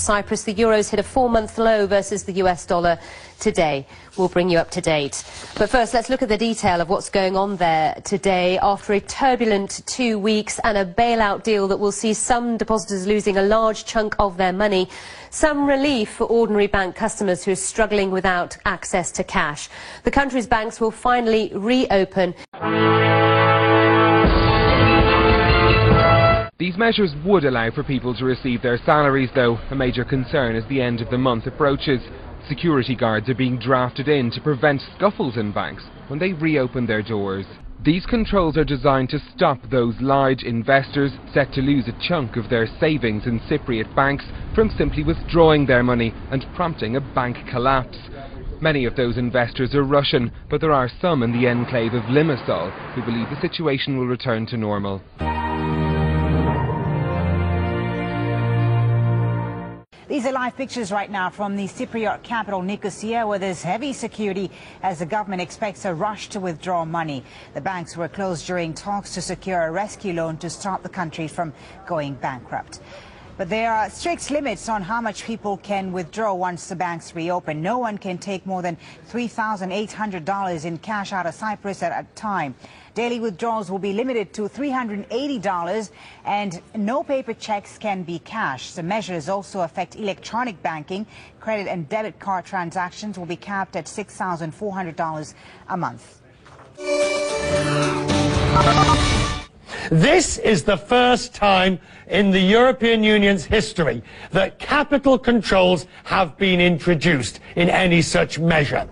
Cyprus. The euro's hit a 4-month low versus the US dollar today. We'll bring you up to date. But first, let's look at the detail of what's going on there today. After a turbulent 2 weeks and a bailout deal that will see some depositors losing a large chunk of their money, some relief for ordinary bank customers who are struggling without access to cash. The country's banks will finally reopen. These measures would allow for people to receive their salaries, though a major concern as the end of the month approaches. Security guards are being drafted in to prevent scuffles in banks when they reopen their doors. These controls are designed to stop those large investors set to lose a chunk of their savings in Cypriot banks from simply withdrawing their money and prompting a bank collapse. Many of those investors are Russian, but there are some in the enclave of Limassol who believe the situation will return to normal. These are live pictures right now from the Cypriot capital, Nicosia, where there's heavy security as the government expects a rush to withdraw money. The banks were closed during talks to secure a rescue loan to stop the country from going bankrupt. But there are strict limits on how much people can withdraw once the banks reopen. No one can take more than $3,800 in cash out of Cyprus at a time. Daily withdrawals will be limited to $380, and no paper checks can be cashed. The measures also affect electronic banking. Credit and debit card transactions will be capped at $6,400 a month. This is the first time in the European Union's history that capital controls have been introduced in any such measure.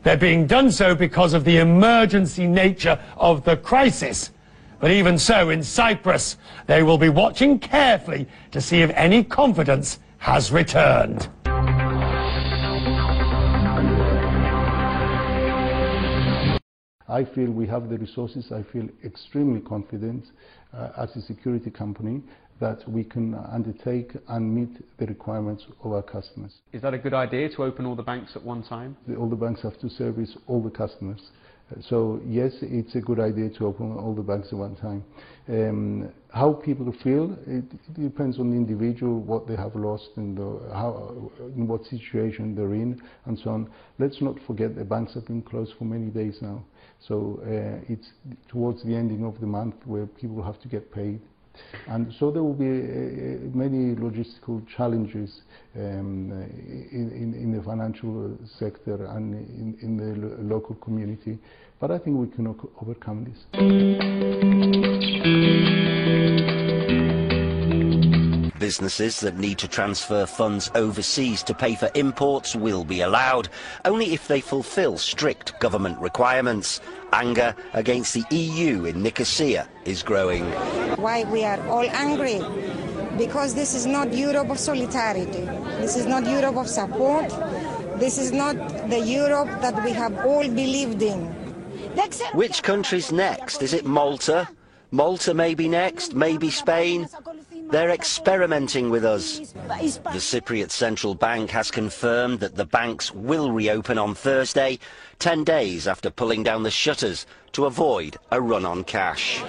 They're being done so because of the emergency nature of the crisis. But even so, in Cyprus, they will be watching carefully to see if any confidence has returned. I feel we have the resources. I feel extremely confident as a security company that we can undertake and meet the requirements of our customers. Is that a good idea to open all the banks at one time? All the banks have to service all the customers. So yes, it's a good idea to open all the banks at one time. How people feel, it depends on the individual, what they have lost and in what situation they're in and so on. Let's not forget the banks have been closed for many days now. So it's towards the ending of the month where people have to get paid. And so there will be many logistical challenges in the financial sector and in the local community. But I think we can overcome this. Businesses that need to transfer funds overseas to pay for imports will be allowed, only if they fulfil strict government requirements. Anger against the EU in Nicosia is growing. Why we are all angry? Because this is not Europe of solidarity. This is not Europe of support. This is not the Europe that we have all believed in. Which country's next? Is it Malta? Malta may be next, maybe Spain. They're experimenting with us. The Cypriot Central Bank has confirmed that the banks will reopen on Thursday, 10 days after pulling down the shutters to avoid a run on cash.